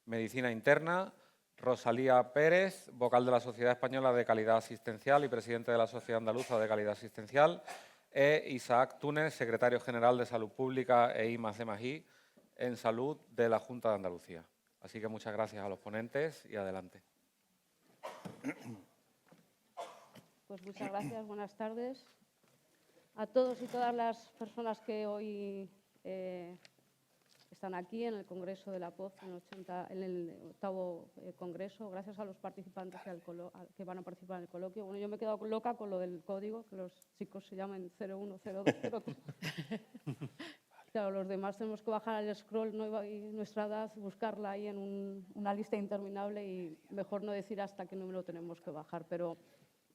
Medicina Interna, Rosalía Pérez, vocal de la Sociedad Española de Calidad Asistencial y presidente de la Sociedad Andaluza de Calidad Asistencial, e Isaac Túnez, secretario general de Salud Pública e I+D+I en Salud de la Junta de Andalucía. Así que muchas gracias a los ponentes y adelante. Pues muchas gracias, buenas tardes a todos y todas las personas que hoy están aquí en el Congreso de la POZ, en el 8º Congreso. Gracias a los participantes que van a participar en el coloquio. Bueno, yo me he quedado loca con lo del código, que los chicos se llaman 01, 02, 03. Claro, los demás tenemos que bajar al scroll, ¿no? Y nuestra edad, buscarla ahí en una lista interminable y mejor no decir hasta qué número tenemos que bajar. Pero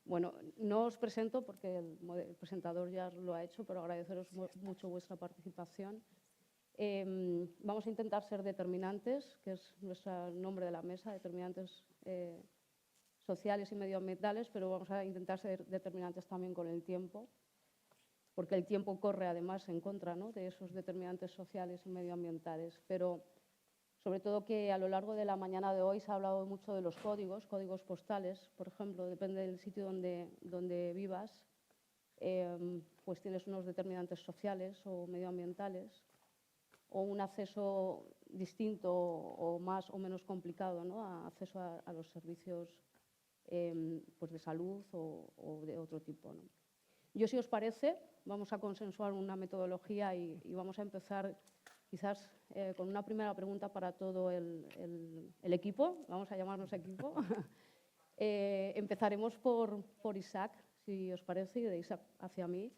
bueno, no os presento porque el presentador ya lo ha hecho, pero agradeceros mucho vuestra participación. Vamos a intentar ser determinantes, que es nuestro nombre de la mesa, determinantes sociales y medioambientales, pero vamos a intentar ser determinantes también con el tiempo, porque el tiempo corre además en contra, ¿no?, de esos determinantes sociales y medioambientales. Pero sobre todo que a lo largo de la mañana de hoy se ha hablado mucho de los códigos postales, por ejemplo, depende del sitio donde vivas, pues tienes unos determinantes sociales o medioambientales, o un acceso distinto o más o menos complicado, ¿no?, a acceso a los servicios pues de salud o de otro tipo, ¿no? Yo, si os parece, vamos a consensuar una metodología y vamos a empezar quizás con una primera pregunta para todo el equipo, vamos a llamarnos equipo. Empezaremos por Isaac, si os parece, y de Isaac hacia mí,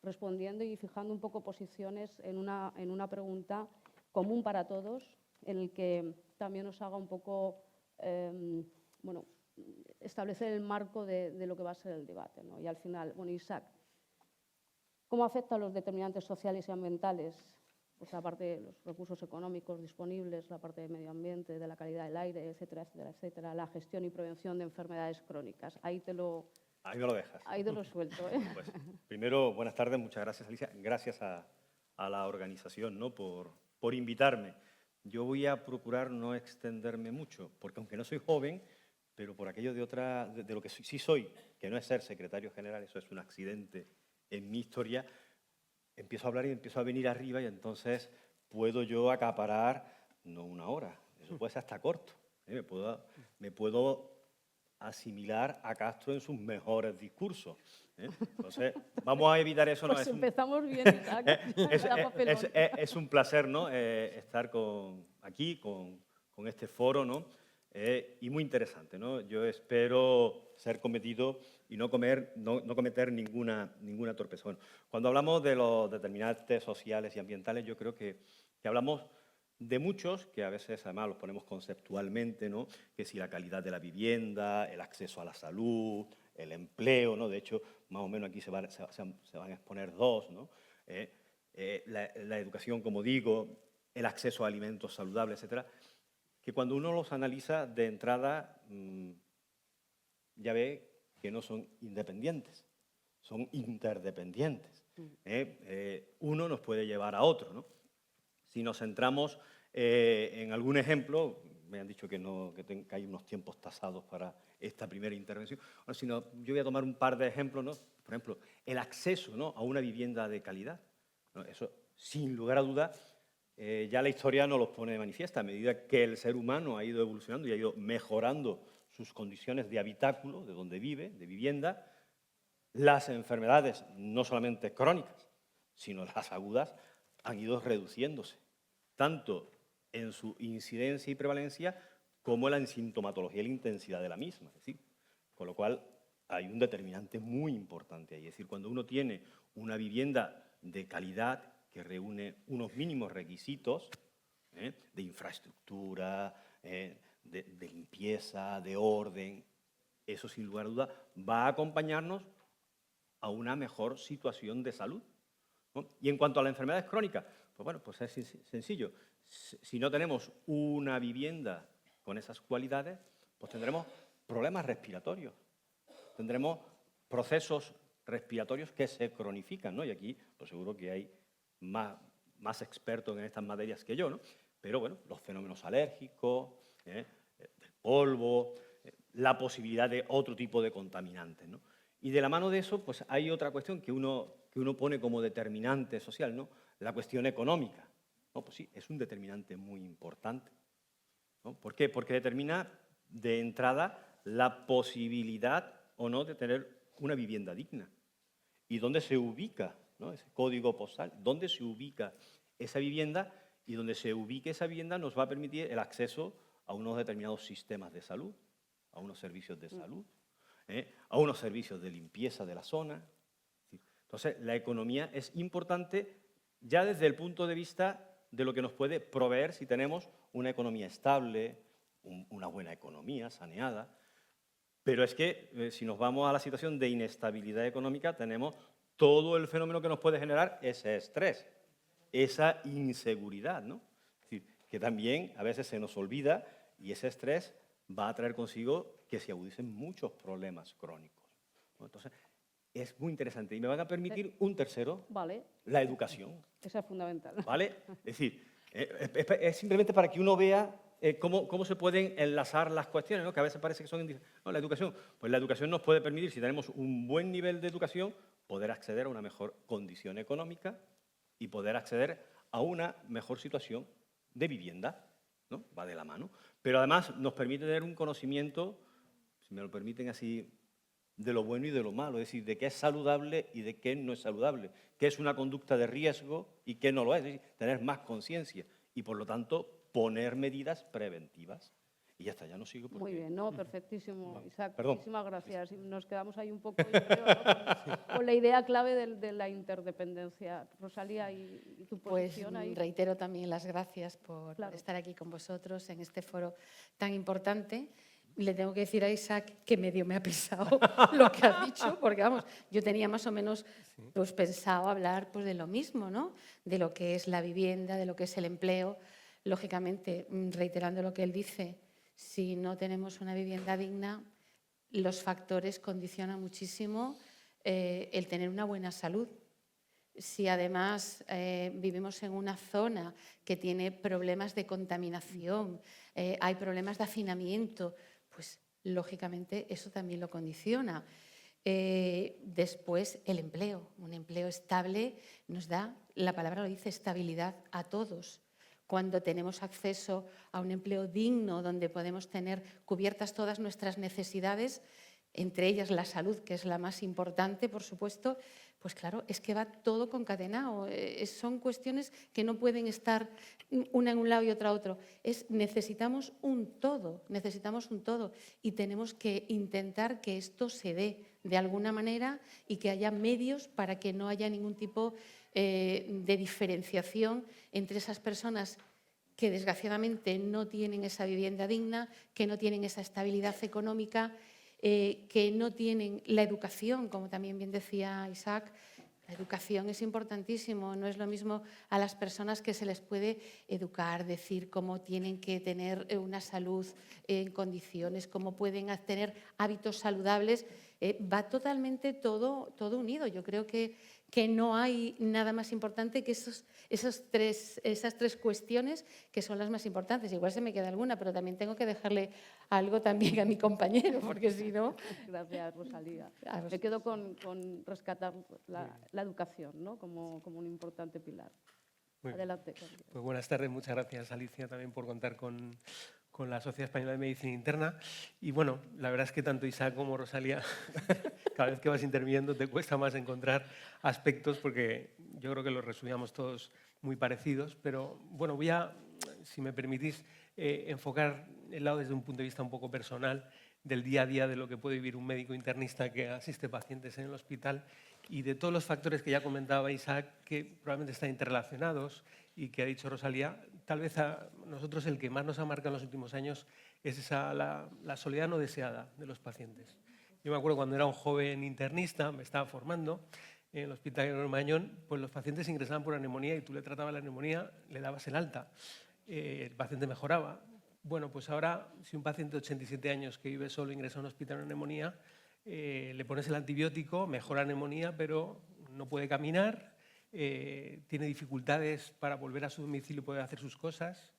respondiendo y fijando un poco posiciones en una pregunta común para todos, en el que también nos haga un poco, bueno, establecer el marco de lo que va a ser el debate, ¿no? Y al final, bueno, Isaac, ¿cómo afectan los determinantes sociales y ambientales? Pues la parte de los recursos económicos disponibles, la parte de medio ambiente, de la calidad del aire, etcétera, etcétera, etcétera, la gestión y prevención de enfermedades crónicas. Ahí me lo dejas. Ahí te lo suelto, ¿eh? Pues, primero, buenas tardes, muchas gracias, Alicia. Gracias a la organización, ¿no?, por invitarme. Yo voy a procurar no extenderme mucho, porque aunque no soy joven, pero por aquello de lo que sí soy, que no es ser secretario general, eso es un accidente en mi historia, empiezo a hablar y empiezo a venir arriba y entonces puedo yo acaparar, no una hora, eso puede ser hasta corto, ¿eh? Me puedo asimilar a Castro en sus mejores discursos, ¿eh? Entonces, vamos a evitar eso. Pues ¿no? empezamos bien, Isaac. Es un placer, ¿no?, estar aquí con este foro, ¿no?, y muy interesante, ¿no? Yo espero ser cometido y no cometer ninguna torpeza. Bueno, cuando hablamos de los determinantes sociales y ambientales, yo creo que hablamos de muchos, que a veces además los ponemos conceptualmente, ¿no?, que si la calidad de la vivienda, el acceso a la salud, el empleo, ¿no? De hecho, más o menos aquí se van a exponer dos, ¿no? La educación, como digo, el acceso a alimentos saludables, etcétera, que cuando uno los analiza de entrada ya ve que no son independientes, son interdependientes. Uno nos puede llevar a otro, ¿no? Si nos centramos en algún ejemplo, me han dicho que hay unos tiempos tasados para esta primera intervención. Bueno, yo voy a tomar un par de ejemplos, ¿no? Por ejemplo, el acceso, ¿no?, a una vivienda de calidad, ¿no? Eso, sin lugar a dudas, ya la historia nos los pone de manifiesta. A medida que el ser humano ha ido evolucionando y ha ido mejorando sus condiciones de habitáculo, de donde vive, de vivienda, las enfermedades, no solamente crónicas, sino las agudas, han ido reduciéndose, tanto en su incidencia y prevalencia como en la sintomatología y la intensidad de la misma. Es decir, con lo cual hay un determinante muy importante ahí. Es decir, cuando uno tiene una vivienda de calidad que reúne unos mínimos requisitos de infraestructura, de limpieza, de orden, eso sin lugar a duda va a acompañarnos a una mejor situación de salud, ¿no? Y en cuanto a las enfermedades crónicas, pues bueno, pues es sencillo. Si no tenemos una vivienda con esas cualidades, pues tendremos problemas respiratorios, tendremos procesos respiratorios que se cronifican, ¿no? Y aquí, pues seguro que hay más expertos en estas materias que yo, ¿no? pero bueno, los fenómenos alérgicos, del polvo, la posibilidad de otro tipo de contaminantes, ¿no? Y de la mano de eso, pues hay otra cuestión que uno pone como determinante social, ¿no? La cuestión económica. No, pues sí, es un determinante muy importante, ¿no? ¿Por qué? Porque determina de entrada la posibilidad o no de tener una vivienda digna. ¿Y dónde se ubica, ¿no?, ese código postal? ¿Dónde se ubica esa vivienda? Y donde se ubique esa vivienda nos va a permitir el acceso a unos determinados sistemas de salud, a unos servicios de salud, a unos servicios de limpieza de la zona. Entonces, la economía es importante ya desde el punto de vista de lo que nos puede proveer si tenemos una economía estable, una buena economía saneada. Pero es que si nos vamos a la situación de inestabilidad económica, tenemos todo el fenómeno que nos puede generar ese estrés, esa inseguridad, ¿no? Es decir, que también a veces se nos olvida y ese estrés va a traer consigo que se agudicen muchos problemas crónicos, ¿no? Entonces, es muy interesante. Y me van a permitir un tercero, Vale. la educación. Esa es fundamental. ¿Vale? Es decir, es simplemente para que uno vea cómo se pueden enlazar las cuestiones, ¿no? Que a veces parece que son indiferentes. No, la educación. Pues la educación nos puede permitir, si tenemos un buen nivel de educación, poder acceder a una mejor condición económica y poder acceder a una mejor situación de vivienda, ¿no? Va de la mano. Pero además nos permite tener un conocimiento, si me lo permiten así, de lo bueno y de lo malo, es decir, de qué es saludable y de qué no es saludable, qué es una conducta de riesgo y qué no lo es decir, tener más conciencia y, por lo tanto, poner medidas preventivas. Y ya está, ya no sigo. Muy bien, no, perfectísimo, Isaac. Perdón. Muchísimas gracias. Nos quedamos ahí un poco, yo creo, ¿no? con la idea clave de la interdependencia. Rosalía, y tu Pues posición ahí. reitero también las gracias por Claro. estar aquí con vosotros en este foro tan importante. Le tengo que decir a Isaac que medio me ha pesado lo que has dicho, porque vamos, yo tenía más o menos pues, pensado hablar pues, de lo mismo, ¿no? De lo que es la vivienda, de lo que es el empleo. Lógicamente, reiterando lo que él dice, si no tenemos una vivienda digna, los factores condicionan muchísimo el tener una buena salud. Si además vivimos en una zona que tiene problemas de contaminación, hay problemas de hacinamiento, pues lógicamente eso también lo condiciona. Después el empleo, un empleo estable nos da, la palabra lo dice, estabilidad a todos. Cuando tenemos acceso a un empleo digno donde podemos tener cubiertas todas nuestras necesidades, entre ellas la salud, que es la más importante, por supuesto, pues claro, es que va todo concatenado. Son cuestiones que no pueden estar una en un lado y otra otro. Necesitamos un todo y tenemos que intentar que esto se dé de alguna manera y que haya medios para que no haya ningún tipo de diferenciación entre esas personas que desgraciadamente no tienen esa vivienda digna, que no tienen esa estabilidad económica, que no tienen la educación, como también bien decía Isaac. La educación es importantísimo, no es lo mismo a las personas que se les puede educar, decir cómo tienen que tener una salud en condiciones, cómo pueden tener hábitos saludables. Va totalmente todo unido. Yo creo que no hay nada más importante que esas tres cuestiones que son las más importantes. Igual se me queda alguna, pero también tengo que dejarle algo también a mi compañero, porque si no... Gracias, Rosalía. Me quedo con rescatar la educación, ¿no? como un importante pilar. Adelante. Pues buenas tardes, muchas gracias, Alicia, también por contar con la Sociedad Española de Medicina Interna. Y bueno, la verdad es que tanto Isaac como Rosalía, cada vez que vas interviniendo te cuesta más encontrar aspectos porque yo creo que los resumíamos todos muy parecidos, pero bueno, voy a, si me permitís, enfocar el lado desde un punto de vista un poco personal del día a día de lo que puede vivir un médico internista que asiste pacientes en el hospital y de todos los factores que ya comentaba Isaac que probablemente están interrelacionados y que ha dicho Rosalía. Tal vez a nosotros el que más nos ha marcado en los últimos años es la soledad no deseada de los pacientes. Yo me acuerdo cuando era un joven internista, me estaba formando en el Hospital de Marañón, pues los pacientes ingresaban por una neumonía y tú le tratabas la neumonía, le dabas el alta, el paciente mejoraba. Bueno, pues ahora si un paciente de 87 años que vive solo ingresa a un hospital con neumonía, le pones el antibiótico, mejora la neumonía, pero no puede caminar, tiene dificultades para volver a su domicilio y poder hacer sus cosas.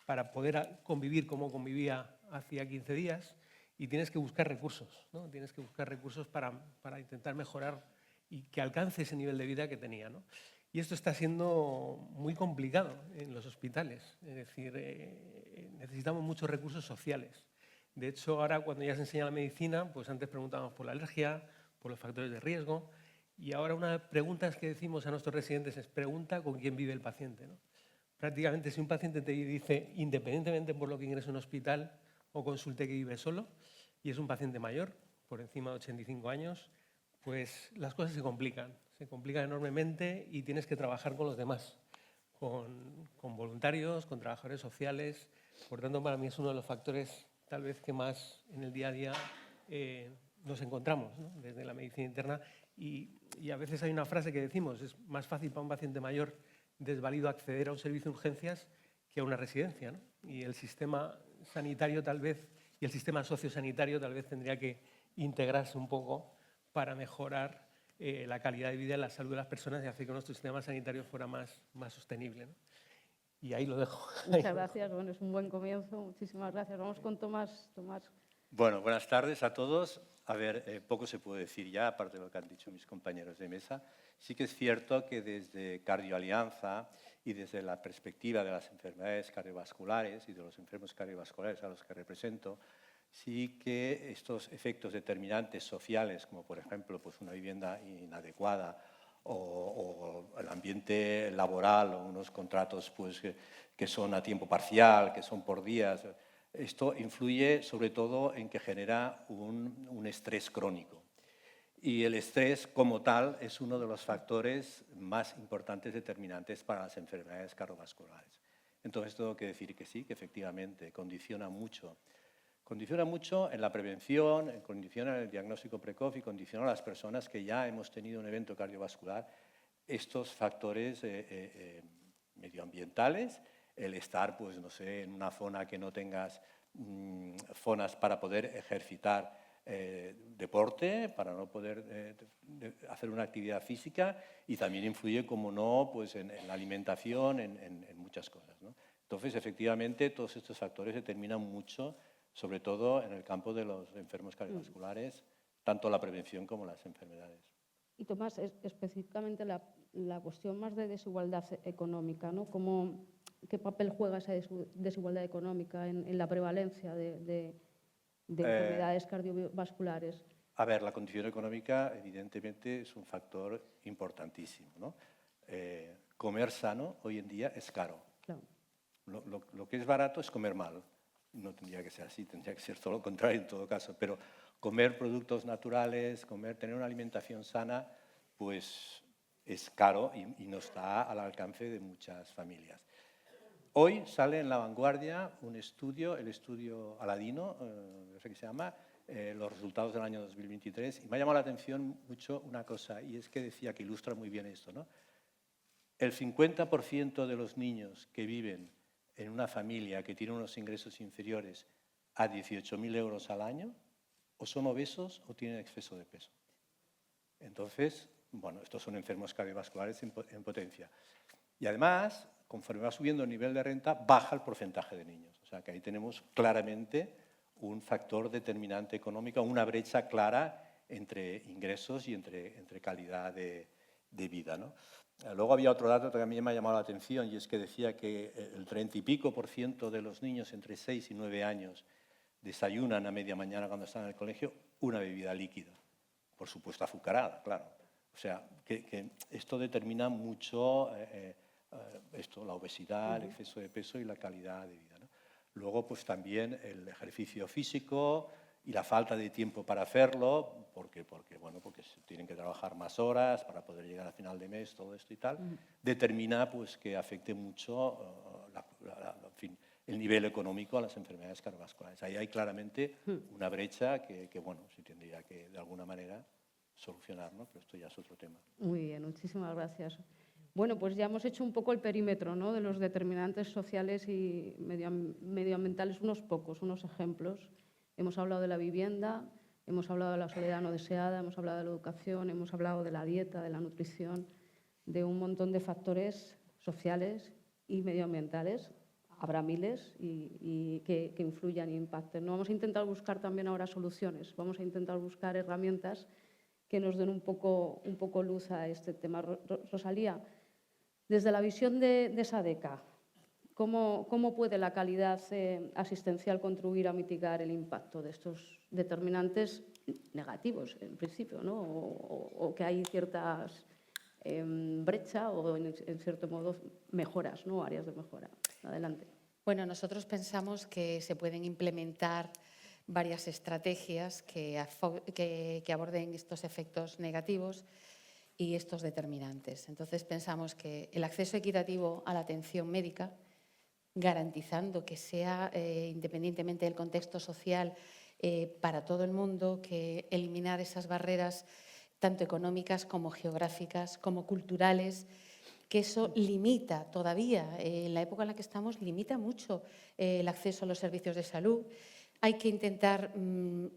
para poder convivir como convivía hacía 15 días y tienes que buscar recursos, ¿no? Tienes que buscar recursos para intentar mejorar y que alcance ese nivel de vida que tenía, ¿no? Y esto está siendo muy complicado en los hospitales, es decir, necesitamos muchos recursos sociales. De hecho, ahora cuando ya se enseña la medicina, pues antes preguntábamos por la alergia, por los factores de riesgo, y ahora una de las preguntas que decimos a nuestros residentes es pregunta con quién vive el paciente, ¿no? Prácticamente si un paciente te dice, independientemente por lo que ingrese a un hospital o consulte, que vive solo, y es un paciente mayor, por encima de 85 años, pues las cosas se complican enormemente y tienes que trabajar con los demás, con voluntarios, con trabajadores sociales. Por tanto, para mí es uno de los factores tal vez que más en el día a día nos encontramos, ¿no? Desde la medicina interna. Y a veces hay una frase que decimos, es más fácil para un paciente mayor desvalido acceder a un servicio de urgencias que a una residencia, ¿no? Y el sistema sanitario tal vez, y el sistema sociosanitario tal vez tendría que integrarse un poco para mejorar la calidad de vida y la salud de las personas y hacer que nuestro sistema sanitario fuera más sostenible, ¿no? Y ahí lo dejo. Muchas gracias, bueno, es un buen comienzo, muchísimas gracias. Vamos con Tomás. Bueno, buenas tardes a todos. A ver, poco se puede decir ya, aparte de lo que han dicho mis compañeros de mesa. Sí que es cierto que desde Cardioalianza y desde la perspectiva de las enfermedades cardiovasculares y de los enfermos cardiovasculares a los que represento, sí que estos efectos determinantes sociales, como por ejemplo pues una vivienda inadecuada o el ambiente laboral o unos contratos pues, que son a tiempo parcial, que son por días, esto influye sobre todo en que genera un estrés crónico. Y el estrés como tal es uno de los factores más importantes determinantes para las enfermedades cardiovasculares. Entonces tengo que decir que sí, que efectivamente condiciona mucho en la prevención, condiciona en el diagnóstico precoz y condiciona a las personas que ya hemos tenido un evento cardiovascular estos factores medioambientales, el estar, pues no sé, en una zona que no tengas zonas para poder ejercitar deporte, para no poder hacer una actividad física, y también influye, como no, pues en la alimentación, en muchas cosas, ¿no? Entonces, efectivamente, todos estos factores determinan mucho, sobre todo en el campo de los enfermos cardiovasculares, tanto la prevención como las enfermedades. Y Tomás, específicamente la cuestión más de desigualdad económica, ¿no? ¿Qué papel juega esa desigualdad económica en la prevalencia de enfermedades cardiovasculares? A ver, la condición económica evidentemente es un factor importantísimo, ¿no? Comer sano hoy en día es caro. Claro. Lo que es barato es comer mal. No tendría que ser así, tendría que ser todo lo contrario en todo caso, pero comer productos naturales, tener una alimentación sana, pues es caro y no está al alcance de muchas familias. Hoy sale en La Vanguardia un estudio, el estudio Aladino, no sé qué se llama, los resultados del año 2023, y me ha llamado la atención mucho una cosa, y es que decía, que ilustra muy bien esto, ¿no? El 50% de los niños que viven en una familia que tiene unos ingresos inferiores a 18.000 euros al año, o son obesos o tienen exceso de peso. Entonces, bueno, estos son enfermos cardiovasculares en potencia. Y además, conforme va subiendo el nivel de renta, baja el porcentaje de niños. O sea, que ahí tenemos claramente un factor determinante económico, una brecha clara entre ingresos y entre calidad de vida, ¿no? Luego había otro dato que también me ha llamado la atención, y es que decía que el 30 y pico % de los niños entre 6 y 9 años desayunan a media mañana cuando están en el colegio una bebida líquida, por supuesto azucarada, claro. O sea, que esto determina mucho la obesidad, el exceso de peso y la calidad de vida, ¿no? Luego, pues también el ejercicio físico y la falta de tiempo para hacerlo, porque se tienen que trabajar más horas para poder llegar a final de mes, todo esto y tal, determina pues, que afecte mucho en fin, el nivel económico a las enfermedades cardiovasculares. Ahí hay claramente una brecha que se tendría que, de alguna manera, solucionar, ¿no? Pero esto ya es otro tema. Muy bien, muchísimas gracias. Bueno, pues ya hemos hecho un poco el perímetro, ¿no?, de los determinantes sociales y medioambientales, unos pocos, unos ejemplos. Hemos hablado de la vivienda, hemos hablado de la soledad no deseada, hemos hablado de la educación, hemos hablado de la dieta, de la nutrición, de un montón de factores sociales y medioambientales. habrá miles y que influyan y impacten. ¿No? Vamos a intentar buscar también ahora soluciones, vamos a intentar buscar herramientas que nos den un poco luz a este tema. Rosalía, desde la visión de SADECA, ¿cómo puede la calidad asistencial contribuir a mitigar el impacto de estos determinantes negativos, en principio, ¿no? O que hay ciertas brecha o, en cierto modo, mejoras, ¿no? Áreas de mejora. Adelante. Bueno, nosotros pensamos que se pueden implementar varias estrategias que aborden estos efectos negativos y estos determinantes. Entonces, pensamos que el acceso equitativo a la atención médica, garantizando que sea, independientemente del contexto social, para todo el mundo, que eliminar esas barreras tanto económicas como geográficas, como culturales, que eso limita todavía, en la época en la que estamos, limita mucho el acceso a los servicios de salud. Hay que intentar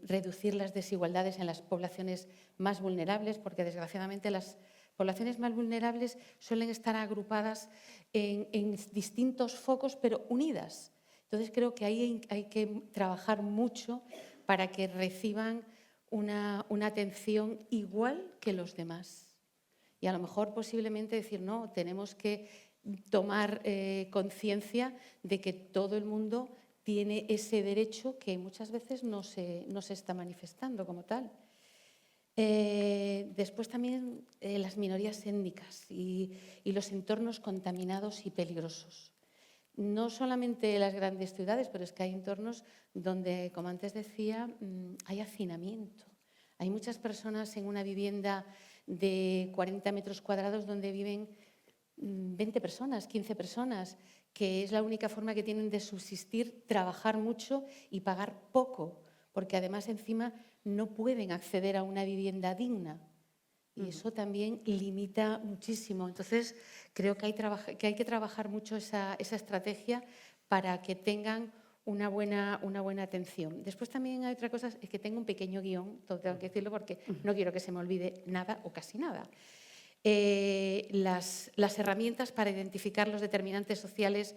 reducir las desigualdades en las poblaciones más vulnerables, porque desgraciadamente las poblaciones más vulnerables suelen estar agrupadas en distintos focos, pero unidas. Entonces, creo que ahí hay que trabajar mucho para que reciban una atención igual que los demás. Y a lo mejor posiblemente decir, no, tenemos que tomar conciencia de que todo el mundo tiene ese derecho que muchas veces no se está manifestando como tal. Después también las minorías étnicas y los entornos contaminados y peligrosos. No solamente las grandes ciudades, pero es que hay entornos donde, como antes decía, hay hacinamiento. Hay muchas personas en una vivienda de 40 metros cuadrados donde viven 20 personas, 15 personas, que es la única forma que tienen de subsistir, trabajar mucho y pagar poco, porque además encima no pueden acceder a una vivienda digna. Y eso también limita muchísimo. Entonces, creo que hay que trabajar mucho esa estrategia para que tengan una buena atención. Después también hay otra cosa, es que tengo un pequeño guión, todo tengo que decirlo porque no quiero que se me olvide nada o casi nada. Las herramientas para identificar los determinantes sociales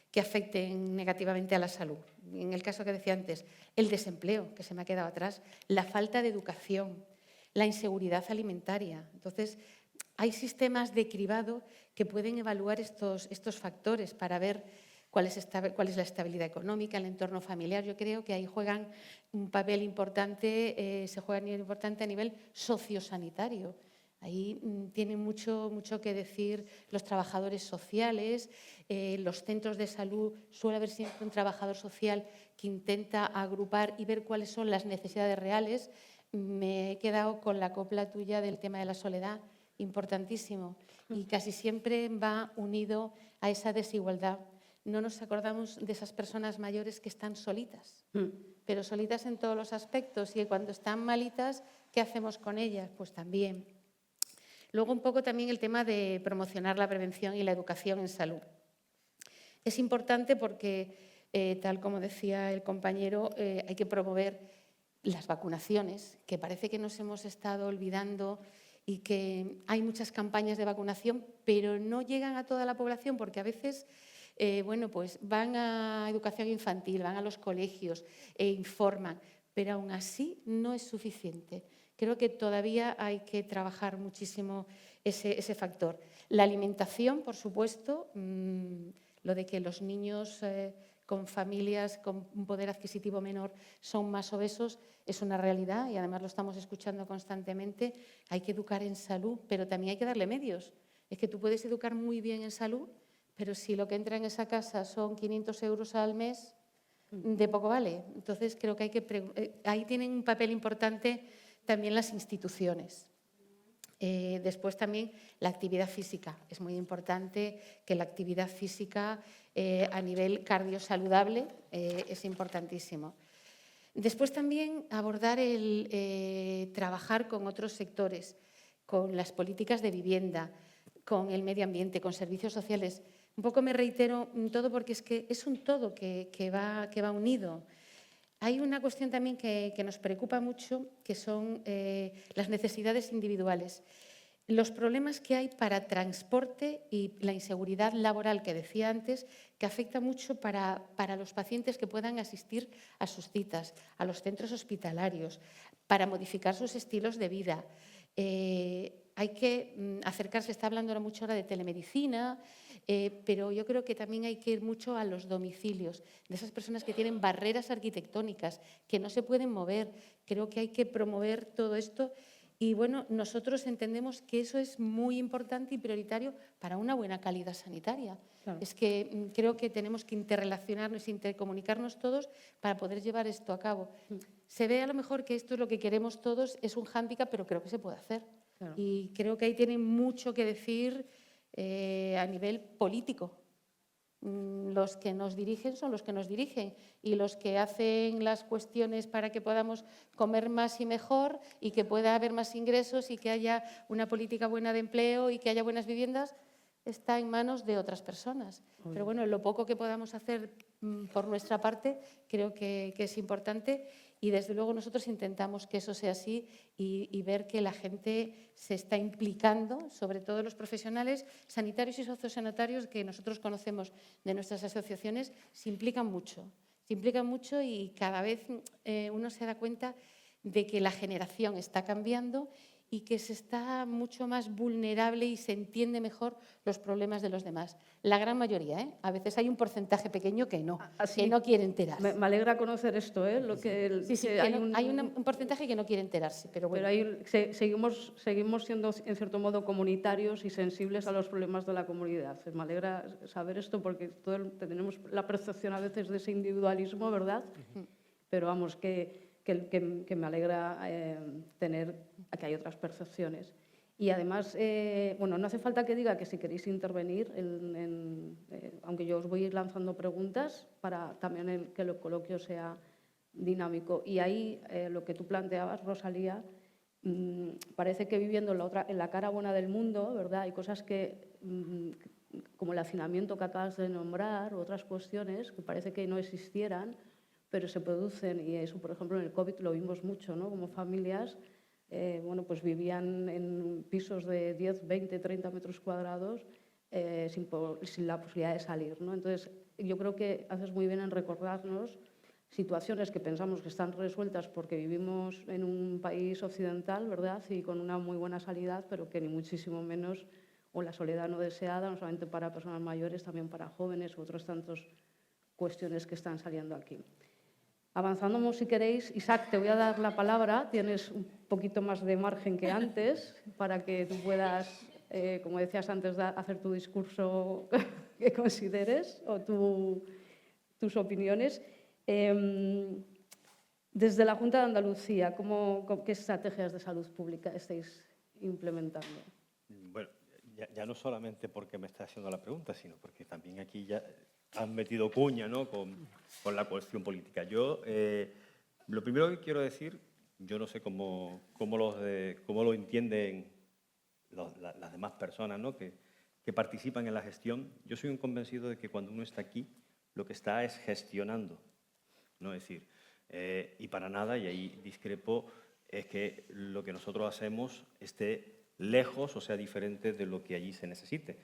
que afecten negativamente a la salud. En el caso que decía antes, el desempleo, que se me ha quedado atrás, la falta de educación, la inseguridad alimentaria. Entonces, hay sistemas de cribado que pueden evaluar estos factores para ver cuál es la estabilidad económica, el entorno familiar. Yo creo que ahí juegan un papel importante, se juega importante a nivel sociosanitario. Ahí tienen mucho que decir los trabajadores sociales, los centros de salud. Suele haber siempre un trabajador social que intenta agrupar y ver cuáles son las necesidades reales. Me he quedado con la copla tuya del tema de la soledad, importantísimo, y casi siempre va unido a esa desigualdad. No nos acordamos de esas personas mayores que están solitas, pero solitas en todos los aspectos, y cuando están malitas, ¿qué hacemos con ellas? Pues también. Luego un poco también el tema de promocionar la prevención y la educación en salud. Es importante porque, tal como decía el compañero, hay que promover las vacunaciones, que parece que nos hemos estado olvidando y que hay muchas campañas de vacunación, pero no llegan a toda la población porque a veces pues van a educación infantil, van a los colegios e informan, pero aún así no es suficiente. Creo que todavía hay que trabajar muchísimo ese factor. La alimentación, por supuesto, lo de que los niños con familias con un poder adquisitivo menor son más obesos, es una realidad y además lo estamos escuchando constantemente. Hay que educar en salud, pero también hay que darle medios. Es que tú puedes educar muy bien en salud, pero si lo que entra en esa casa son 500 euros al mes, de poco vale. Entonces, creo que ahí tienen un papel importante también las instituciones. Después también la actividad física. Es muy importante que la actividad física a nivel cardiosaludable es importantísimo. Después también abordar trabajar con otros sectores, con las políticas de vivienda, con el medio ambiente, con servicios sociales. Un poco me reitero todo porque es que es un todo que va unido. Hay una cuestión también que nos preocupa mucho, que son las necesidades individuales. los problemas que hay para transporte y la inseguridad laboral que decía antes, que afecta mucho para los pacientes que puedan asistir a sus citas, a los centros hospitalarios, para modificar sus estilos de vida. Hay que acercarse, está hablando ahora mucho de telemedicina, pero yo creo que también hay que ir mucho a los domicilios de esas personas que tienen barreras arquitectónicas, que no se pueden mover. Creo que hay que promover todo esto. Y bueno, nosotros entendemos que eso es muy importante y prioritario para una buena calidad sanitaria. Claro. Es que creo que tenemos que interrelacionarnos, intercomunicarnos todos para poder llevar esto a cabo. Se ve a lo mejor que esto es lo que queremos todos, es un hándicap, pero creo que se puede hacer. Claro. Y creo que ahí tienen mucho que decir a nivel político. Los que nos dirigen son los que nos dirigen y los que hacen las cuestiones para que podamos comer más y mejor y que pueda haber más ingresos y que haya una política buena de empleo y que haya buenas viviendas, está en manos de otras personas. Pero bueno, lo poco que podamos hacer por nuestra parte creo que es importante y desde luego nosotros intentamos que eso sea así y ver que la gente se está implicando, sobre todo los profesionales sanitarios y sociosanitarios que nosotros conocemos de nuestras asociaciones, se implican mucho y cada vez uno se da cuenta de que la generación está cambiando y que se está mucho más vulnerable y se entiende mejor los problemas de los demás. La gran mayoría, ¿eh? A veces hay un porcentaje pequeño que no quiere enterarse. Me alegra conocer esto, ¿eh? Lo que hay un porcentaje que no quiere enterarse, pero bueno. Pero seguimos siendo, en cierto modo, comunitarios y sensibles a los problemas de la comunidad. Me alegra saber esto porque tenemos la percepción a veces de ese individualismo, ¿verdad? Pero vamos, que me alegra tener que hay otras percepciones. Y además, bueno, no hace falta que diga que si queréis intervenir, aunque yo os voy a ir lanzando preguntas para también que el coloquio sea dinámico. Y ahí lo que tú planteabas, Rosalía, parece que viviendo en la cara buena del mundo, ¿verdad? Hay cosas que, como el hacinamiento que acabas de nombrar, u otras cuestiones que parece que no existieran, pero se producen, y eso, por ejemplo, en el COVID lo vimos mucho, ¿no? Como familias bueno, pues vivían en pisos de 10, 20, 30 metros cuadrados sin la posibilidad de salir, ¿no? Entonces, yo creo que haces muy bien en recordarnos situaciones que pensamos que están resueltas porque vivimos en un país occidental, ¿verdad? Y con una muy buena sanidad, pero que ni muchísimo menos, o la soledad no deseada, no solamente para personas mayores, también para jóvenes u otras tantas cuestiones que están saliendo aquí. Avanzando, si queréis, Isaac, te voy a dar la palabra. Tienes un poquito más de margen que antes para que tú puedas, como decías antes, hacer tu discurso que consideres o tus opiniones. Desde la Junta de Andalucía, ¿qué estrategias de salud pública estáis implementando? Bueno, ya no solamente porque me está haciendo la pregunta, sino porque también aquí ya han metido cuña, ¿no? con la cuestión política. Yo, lo primero que quiero decir, yo no sé cómo lo entienden las demás personas, ¿no? que participan en la gestión. Yo soy un convencido de que cuando uno está aquí, lo que está es gestionando, ¿no? Es decir, y para nada, y ahí discrepo, es que lo que nosotros hacemos esté lejos o sea diferente de lo que allí se necesite.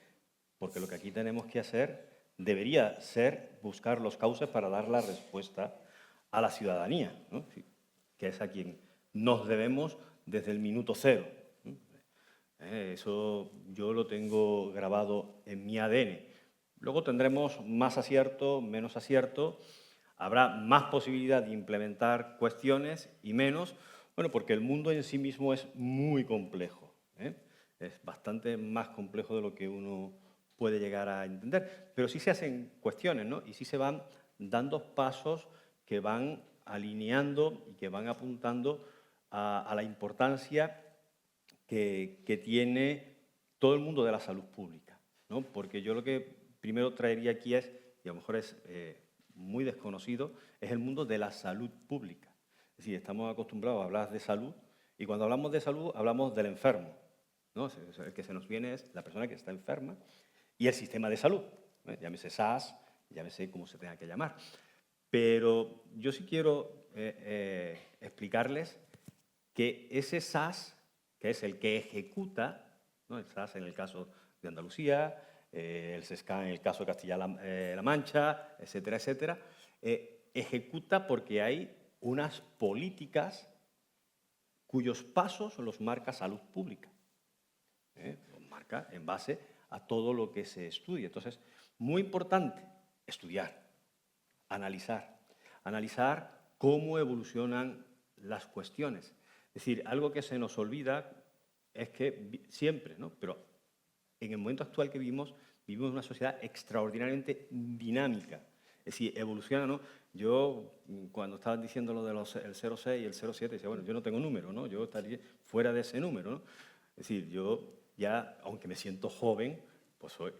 Porque lo que aquí tenemos que hacer debería ser buscar los cauces para dar la respuesta a la ciudadanía, ¿no? Que es a quien nos debemos desde el minuto cero. Eso yo lo tengo grabado en mi ADN. Luego tendremos más acierto, menos acierto, habrá más posibilidad de implementar cuestiones y menos, bueno, porque el mundo en sí mismo es muy complejo, ¿eh? Es bastante más complejo de lo que uno puede llegar a entender, pero sí se hacen cuestiones, ¿no? Y sí se van dando pasos que van alineando y que van apuntando a la importancia que tiene todo el mundo de la salud pública, ¿no? Porque yo lo que primero traería aquí es, y a lo mejor es muy desconocido, es el mundo de la salud pública. Es decir, estamos acostumbrados a hablar de salud y cuando hablamos de salud hablamos del enfermo, ¿no? El que se nos viene es la persona que está enferma y el sistema de salud, ¿eh? Llámese SAS, llámese como se tenga que llamar. Pero yo sí quiero explicarles que ese SAS, que es el que ejecuta, ¿no? El SAS en el caso de Andalucía, el SESCA en el caso de Castilla-La Mancha, etcétera, etcétera. Ejecuta porque hay unas políticas cuyos pasos los marca salud pública. Los marca en base a todo lo que se estudia. Entonces, muy importante estudiar, analizar cómo evolucionan las cuestiones. Es decir, algo que se nos olvida es que siempre, ¿no? Pero en el momento actual que vivimos una sociedad extraordinariamente dinámica. Es decir, evoluciona, ¿no? Yo, cuando estaban diciendo lo del el 06 y el 07, decía, bueno, yo no tengo número, ¿no? Yo estaría fuera de ese número, ¿no? Es decir, yo ya, aunque me siento joven, pues soy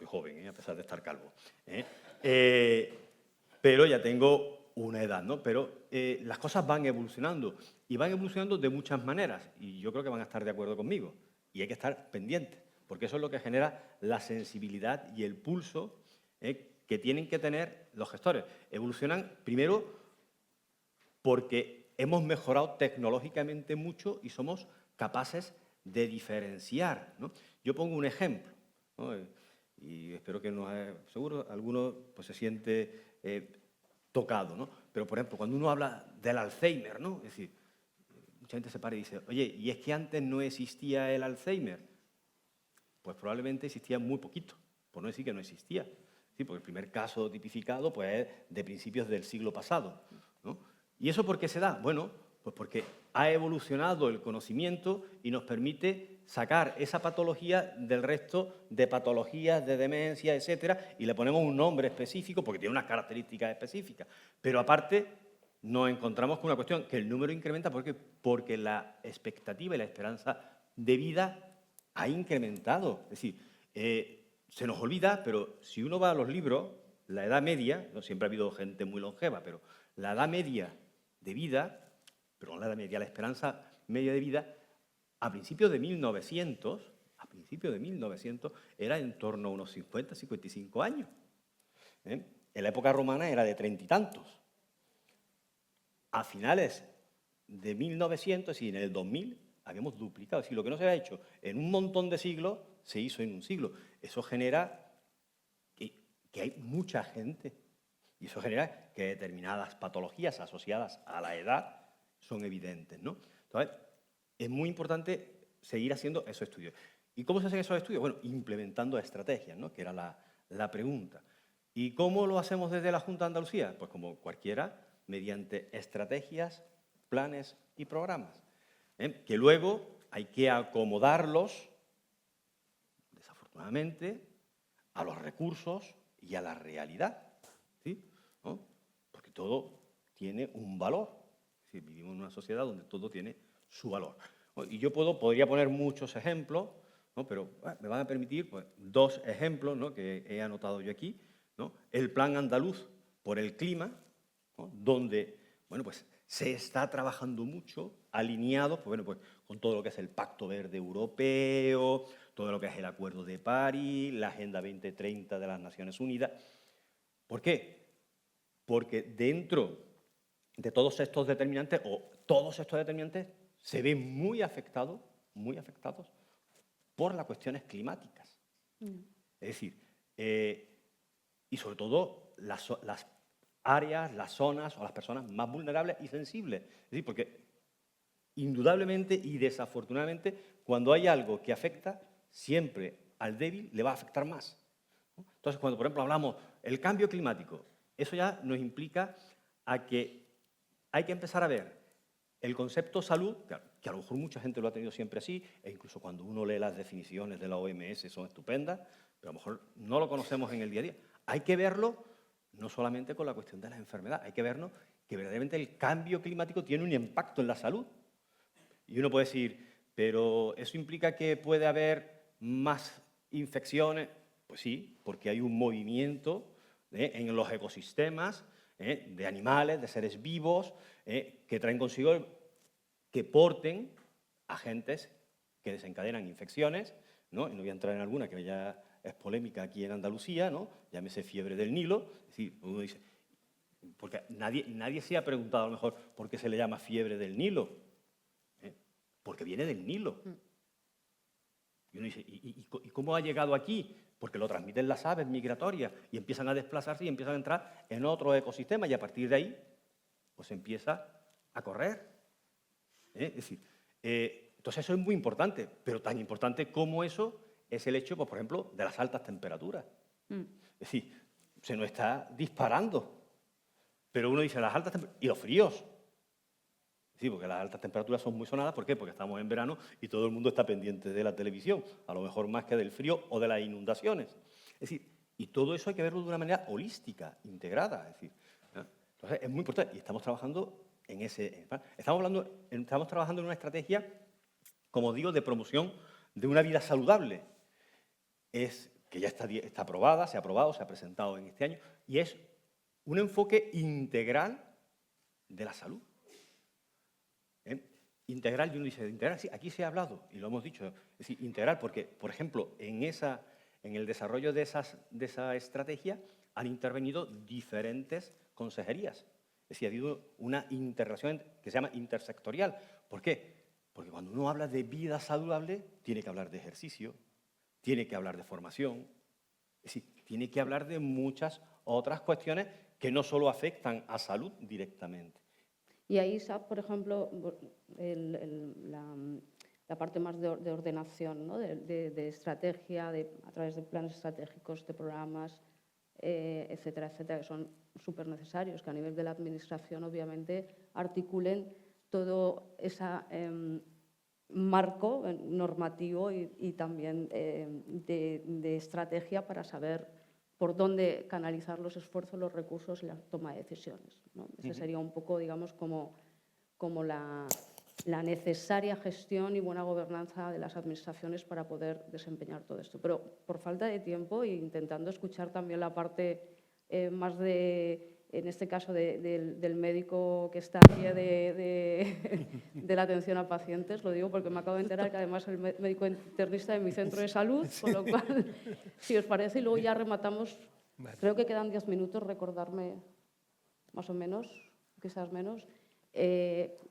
joven, a pesar de estar calvo, pero ya tengo una edad, ¿no? Pero las cosas van evolucionando, y van evolucionando de muchas maneras, y yo creo que van a estar de acuerdo conmigo, y hay que estar pendientes, porque eso es lo que genera la sensibilidad y el pulso que tienen que tener los gestores. Evolucionan, primero, porque hemos mejorado tecnológicamente mucho y somos capaces de diferenciar, ¿no? Yo pongo un ejemplo, ¿no? Y espero que seguro alguno pues, se siente tocado, ¿no? Pero, por ejemplo, cuando uno habla del Alzheimer, ¿no? Es decir, mucha gente se para y dice, oye, ¿y es que antes no existía el Alzheimer? Pues probablemente existía muy poquito, por no decir que no existía. Sí, porque el primer caso tipificado pues, es de principios del siglo pasado, ¿no? ¿Y eso por qué se da? Bueno, pues porque ha evolucionado el conocimiento y nos permite sacar esa patología del resto de patologías, de demencia, etcétera, y le ponemos un nombre específico porque tiene unas características específicas. Pero aparte nos encontramos con una cuestión que el número incrementa porque la expectativa y la esperanza de vida ha incrementado. Es decir, se nos olvida, pero si uno va a los libros, la edad media, no siempre ha habido gente muy longeva, pero la edad media de vida, perdón, la edad media, la esperanza media de vida, a principios de 1900, era en torno a unos 50, 55 años. En la época romana era de 30 y tantos. A finales de 1900 y en el 2000 habíamos duplicado. Es decir, lo que no se había hecho en un montón de siglos, se hizo en un siglo. Eso genera que hay mucha gente y eso genera que determinadas patologías asociadas a la edad son evidentes, ¿no? Entonces, es muy importante seguir haciendo esos estudios. ¿Y cómo se hacen esos estudios? Bueno, implementando estrategias, ¿no? Que era la pregunta. ¿Y cómo lo hacemos desde la Junta de Andalucía? Pues como cualquiera, mediante estrategias, planes y programas, que luego hay que acomodarlos, desafortunadamente, a los recursos y a la realidad, ¿sí? ¿No? Porque todo tiene un valor. Es decir, vivimos en una sociedad donde todo tiene su valor. Y yo podría poner muchos ejemplos, ¿no? Pero me van a permitir pues, 2 ejemplos, ¿no? Que he anotado yo aquí, ¿no? El Plan Andaluz por el Clima, ¿no? Donde bueno, pues, se está trabajando mucho, alineado pues, con todo lo que es el Pacto Verde Europeo, todo lo que es el Acuerdo de París, la Agenda 2030 de las Naciones Unidas. ¿Por qué? Porque dentro de todos estos determinantes, se ven muy afectados por las cuestiones climáticas. Es decir, y sobre todo las áreas, las zonas o las personas más vulnerables y sensibles. Es decir, porque indudablemente y desafortunadamente, cuando hay algo que afecta, siempre al débil le va a afectar más. Entonces, cuando, por ejemplo, hablamos del cambio climático, eso ya nos implica a que hay que empezar a ver el concepto salud, que a lo mejor mucha gente lo ha tenido siempre así, e incluso cuando uno lee las definiciones de la OMS son estupendas, pero a lo mejor no lo conocemos en el día a día. Hay que verlo no solamente con la cuestión de las enfermedades, hay que vernos que verdaderamente el cambio climático tiene un impacto en la salud. Y uno puede decir, pero ¿eso implica que puede haber más infecciones? Pues sí, porque hay un movimiento en los ecosistemas de animales, de seres vivos, que traen consigo que porten agentes que desencadenan infecciones, ¿no? Y no voy a entrar en alguna que ya es polémica aquí en Andalucía, ¿no? Llámese fiebre del Nilo. Es decir, uno dice, porque nadie se ha preguntado a lo mejor por qué se le llama fiebre del Nilo. Porque viene del Nilo. Y uno dice, ¿y cómo ha llegado aquí? Porque lo transmiten las aves migratorias y empiezan a desplazarse y empiezan a entrar en otro ecosistema y a partir de ahí pues empieza a correr. Es decir, entonces eso es muy importante, pero tan importante como eso es el hecho, pues, por ejemplo, de las altas temperaturas. Es decir, se nos está disparando. Pero uno dice, las altas temperaturas y los fríos. Sí, porque las altas temperaturas son muy sonadas. ¿Por qué? Porque estamos en verano y todo el mundo está pendiente de la televisión, a lo mejor más que del frío o de las inundaciones. Es decir, y todo eso hay que verlo de una manera holística, integrada. Es decir, entonces es muy importante y estamos trabajando en ese. Estamos trabajando en una estrategia, como digo, de promoción de una vida saludable. Es que ya está aprobada, se ha aprobado, se ha presentado en este año y es un enfoque integral de la salud. Integral, y uno dice, integral, sí, aquí se ha hablado, y lo hemos dicho, es decir, integral, porque, por ejemplo, en el desarrollo de esa estrategia han intervenido diferentes consejerías. Es decir, ha habido una interrelación que se llama intersectorial. ¿Por qué? Porque cuando uno habla de vida saludable, tiene que hablar de ejercicio, tiene que hablar de formación, es decir, tiene que hablar de muchas otras cuestiones que no solo afectan a salud directamente. Y ahí, por ejemplo, la parte más de ordenación, ¿no? de estrategia, a través de planes estratégicos, de programas, etcétera, etcétera, que son súper necesarios, que a nivel de la administración, obviamente, articulen todo ese marco normativo y también de estrategia para saber por dónde canalizar los esfuerzos, los recursos y la toma de decisiones, ¿no? Ese sería un poco, digamos, como la necesaria gestión y buena gobernanza de las administraciones para poder desempeñar todo esto. Pero por falta de tiempo e intentando escuchar también la parte más en este caso, del médico que está aquí de la atención a pacientes, lo digo porque me acabo de enterar que además es el médico internista de mi centro de salud, con lo cual, si os parece, y luego ya rematamos, vale. Creo que quedan 10 minutos, recordarme más o menos, quizás menos.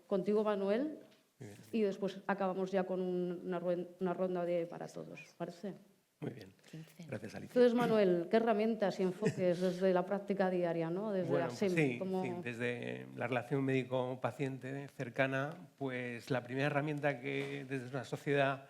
Contigo, Manuel, y después acabamos ya con una ronda para todos, ¿parece? Muy bien, gracias, Alicia. Entonces, Manuel, ¿qué herramientas y enfoques desde la práctica diaria, ¿no? Desde la SEMI? Sí, desde la relación médico-paciente cercana, pues la primera herramienta que desde una sociedad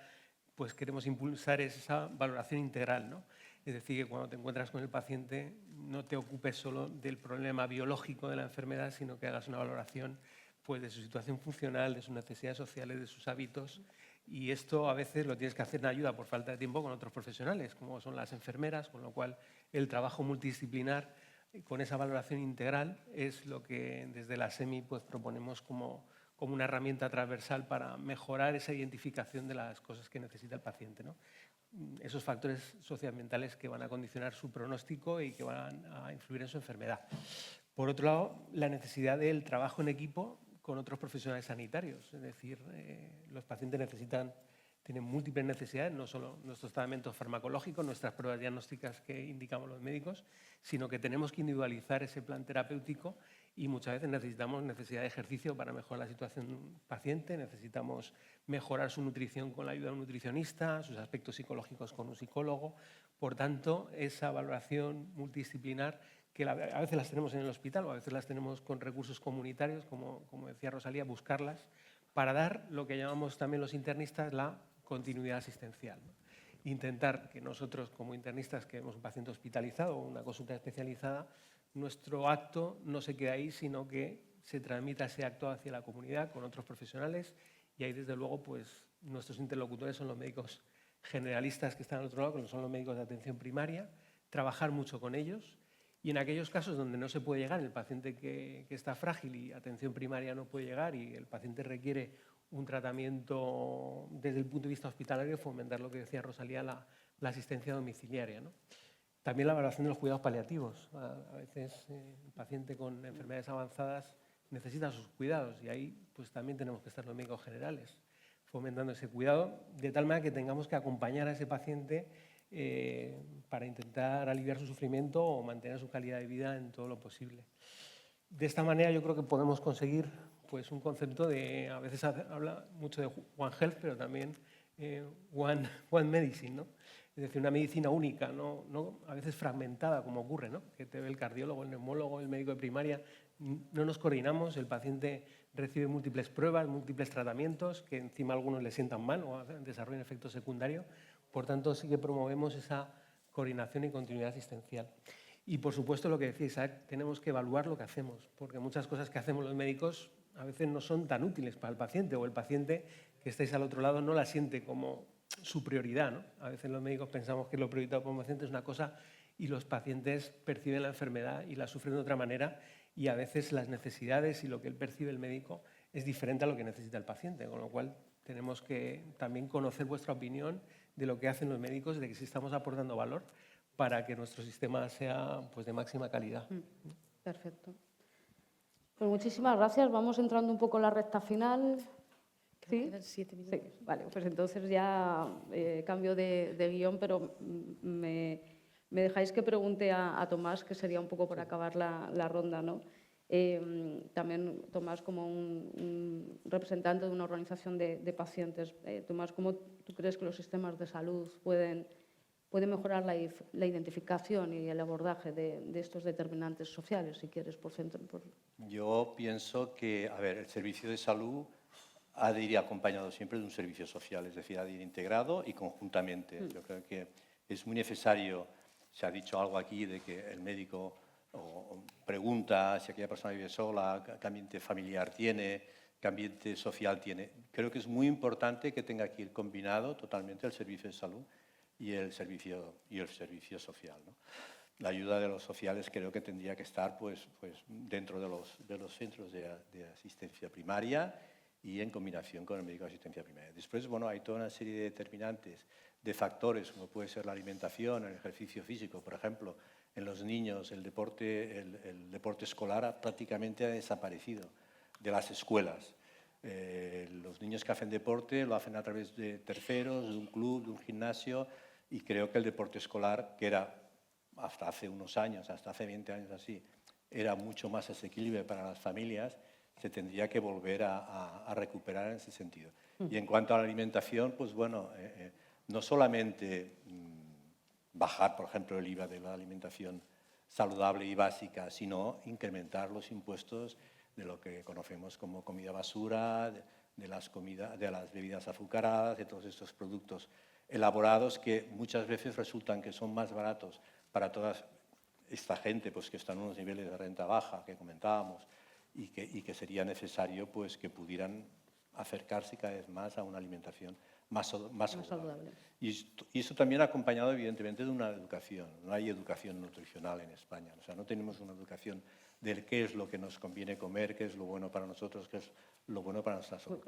pues queremos impulsar es esa valoración integral, ¿no? Es decir, que cuando te encuentras con el paciente no te ocupes solo del problema biológico de la enfermedad, sino que hagas una valoración pues, de su situación funcional, de sus necesidades sociales, de sus hábitos. Y esto a veces lo tienes que hacer en ayuda por falta de tiempo con otros profesionales, como son las enfermeras, con lo cual el trabajo multidisciplinar con esa valoración integral es lo que desde la SEMI pues, proponemos como una herramienta transversal para mejorar esa identificación de las cosas que necesita el paciente, ¿no? Esos factores socioambientales que van a condicionar su pronóstico y que van a influir en su enfermedad. Por otro lado, la necesidad del trabajo en equipo con otros profesionales sanitarios. Es decir, los pacientes tienen múltiples necesidades, no solo nuestros tratamientos farmacológicos, nuestras pruebas diagnósticas que indicamos los médicos, sino que tenemos que individualizar ese plan terapéutico y muchas veces necesitamos necesidad de ejercicio para mejorar la situación del paciente, necesitamos mejorar su nutrición con la ayuda de un nutricionista, sus aspectos psicológicos con un psicólogo. Por tanto, esa valoración multidisciplinar que a veces las tenemos en el hospital o a veces las tenemos con recursos comunitarios, como decía Rosalía, buscarlas para dar lo que llamamos también los internistas la continuidad asistencial, ¿no? Intentar que nosotros como internistas que vemos un paciente hospitalizado o una consulta especializada, nuestro acto no se quede ahí, sino que se transmita ese acto hacia la comunidad con otros profesionales y ahí desde luego pues, nuestros interlocutores son los médicos generalistas que están al otro lado, que son los médicos de atención primaria, trabajar mucho con ellos. Y en aquellos casos donde no se puede llegar, el paciente que está frágil y atención primaria no puede llegar y el paciente requiere un tratamiento desde el punto de vista hospitalario, fomentar lo que decía Rosalía, la asistencia domiciliaria, ¿no? También la evaluación de los cuidados paliativos. A veces el paciente con enfermedades avanzadas necesita sus cuidados y ahí pues, también tenemos que estar los médicos generales fomentando ese cuidado, de tal manera que tengamos que acompañar a ese paciente para intentar aliviar su sufrimiento o mantener su calidad de vida en todo lo posible. De esta manera yo creo que podemos conseguir pues, un concepto de, a veces habla mucho de One Health, pero también one medicine, ¿no? Es decir, una medicina única, no a veces fragmentada, como ocurre, ¿no? Que te ve el cardiólogo, el neumólogo, el médico de primaria. No nos coordinamos, el paciente recibe múltiples pruebas, múltiples tratamientos, que encima a algunos le sientan mal o desarrollan efectos secundarios. Por tanto, sí que promovemos esa coordinación y continuidad asistencial. Y, por supuesto, lo que decía Isaac, tenemos que evaluar lo que hacemos, porque muchas cosas que hacemos los médicos a veces no son tan útiles para el paciente, o el paciente que estáis al otro lado no la siente como su prioridad, ¿no? A veces los médicos pensamos que lo prioritario para un paciente es una cosa y los pacientes perciben la enfermedad y la sufren de otra manera, y a veces las necesidades y lo que él percibe el médico es diferente a lo que necesita el paciente, con lo cual tenemos que también conocer vuestra opinión de lo que hacen los médicos, de que si estamos aportando valor para que nuestro sistema sea, pues, de máxima calidad. Perfecto. Pues muchísimas gracias. Vamos entrando un poco en la recta final. ¿Sí? Quedan 7 minutos. Sí, vale, pues entonces ya cambio de guión, pero me dejáis que pregunte a Tomás, que sería un poco para acabar la ronda, ¿no? También Tomás, como un representante de una organización de pacientes, Tomás, ¿cómo tú crees que los sistemas de salud pueden mejorar la identificación y el abordaje de estos determinantes sociales, si quieres, por centro? Yo pienso que, a ver, el servicio de salud ha de ir acompañado siempre de un servicio social, es decir, ha de ir integrado y conjuntamente. Yo creo que es muy necesario, se ha dicho algo aquí de que el médico pregunta si aquella persona vive sola, qué ambiente familiar tiene, qué ambiente social tiene. Creo que es muy importante que tenga que ir combinado totalmente el servicio de salud y el servicio social, ¿no? La ayuda de los sociales creo que tendría que estar pues dentro de los centros de asistencia primaria y en combinación con el médico de asistencia primaria. Después, bueno, hay toda una serie de determinantes, de factores, como puede ser la alimentación, el ejercicio físico, por ejemplo. En los niños el deporte escolar prácticamente ha desaparecido de las escuelas. Los niños que hacen deporte lo hacen a través de terceros, de un club, de un gimnasio, y creo que el deporte escolar, que era hasta hace unos años, hasta hace 20 años así, era mucho más asequible para las familias, se tendría que volver a recuperar en ese sentido. Y en cuanto a la alimentación, pues bueno, no solamente bajar, por ejemplo, el IVA de la alimentación saludable y básica, sino incrementar los impuestos de lo que conocemos como comida basura, de las bebidas azucaradas, de todos estos productos elaborados que muchas veces resultan que son más baratos para toda esta gente pues, que está en unos niveles de renta baja que comentábamos y que sería necesario pues, que pudieran acercarse cada vez más a una alimentación más saludable. Y eso también acompañado, evidentemente, de una educación. No hay educación nutricional en España. O sea, no tenemos una educación de qué es lo que nos conviene comer, qué es lo bueno para nosotros, qué es lo bueno para nuestra salud.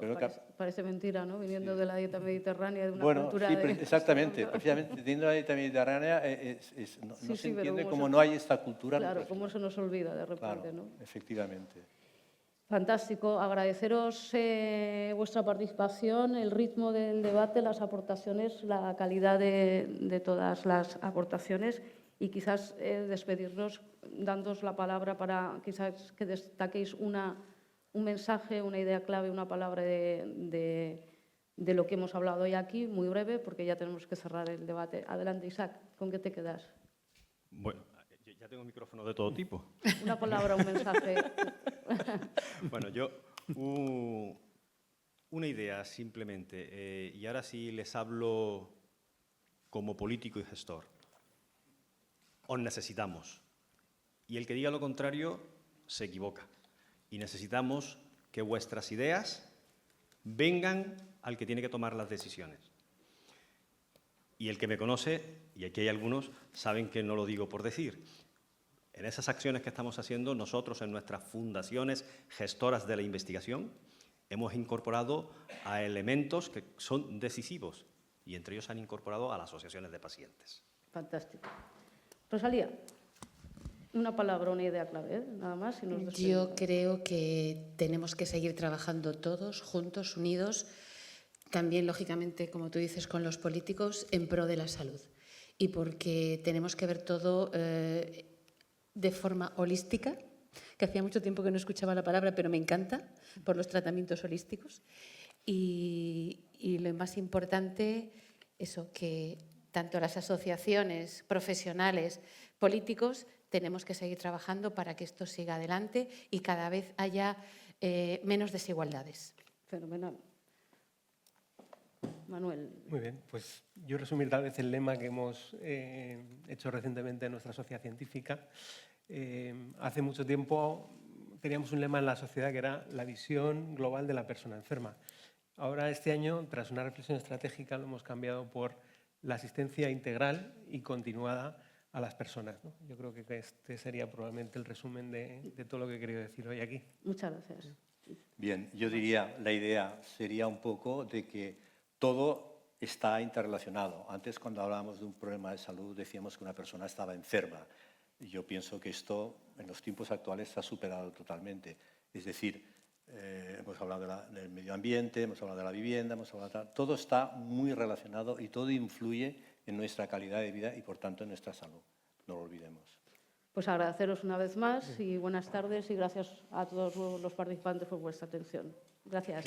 Parece mentira, ¿no? Viniendo de la dieta mediterránea, de una cultura sí, exactamente. Precisamente, viniendo de la dieta mediterránea, no se entiende cómo no hay esta cultura. Claro, cómo se nos olvida de repente, claro, ¿no? Efectivamente. Fantástico. Agradeceros vuestra participación, el ritmo del debate, las aportaciones, la calidad de todas las aportaciones y quizás despedirnos dándoos la palabra para quizás que destaquéis un mensaje, una idea clave, una palabra de lo que hemos hablado hoy aquí, muy breve, porque ya tenemos que cerrar el debate. Adelante, Isaac, ¿con qué te quedas? Bueno, ya tengo micrófonos de todo tipo. Una palabra, un mensaje. Bueno, yo una idea simplemente, y ahora sí les hablo como político y gestor. Os necesitamos. Y el que diga lo contrario se equivoca. Y necesitamos que vuestras ideas vengan al que tiene que tomar las decisiones. Y el que me conoce, y aquí hay algunos, saben que no lo digo por decir. En esas acciones que estamos haciendo, nosotros en nuestras fundaciones gestoras de la investigación hemos incorporado a elementos que son decisivos y entre ellos han incorporado a las asociaciones de pacientes. Fantástico. Rosalía, una palabra, una idea clave, nada más. Yo creo que tenemos que seguir trabajando todos, juntos, unidos, también, lógicamente, como tú dices, con los políticos, en pro de la salud. Y porque tenemos que ver todo de forma holística, que hacía mucho tiempo que no escuchaba la palabra, pero me encanta, por los tratamientos holísticos. Y Y lo más importante, eso, que tanto las asociaciones, profesionales, políticos, tenemos que seguir trabajando para que esto siga adelante y cada vez haya menos desigualdades. Fenomenal. Manuel. Muy bien, pues yo resumir tal vez el lema que hemos hecho recientemente en nuestra sociedad científica. Hace mucho tiempo teníamos un lema en la sociedad que era la visión global de la persona enferma. Ahora, este año, tras una reflexión estratégica, lo hemos cambiado por la asistencia integral y continuada a las personas, ¿no? Yo creo que este sería probablemente el resumen de todo lo que he querido decir hoy aquí. Muchas gracias. Bien, yo diría, la idea sería un poco de que todo está interrelacionado. Antes, cuando hablábamos de un problema de salud, decíamos que una persona estaba enferma. Y yo pienso que esto, en los tiempos actuales, se ha superado totalmente. Es decir, hemos hablado del medio ambiente, hemos hablado de la vivienda, todo está muy relacionado y todo influye en nuestra calidad de vida y, por tanto, en nuestra salud. No lo olvidemos. Pues agradeceros una vez más y buenas tardes y gracias a todos los participantes por vuestra atención. Gracias.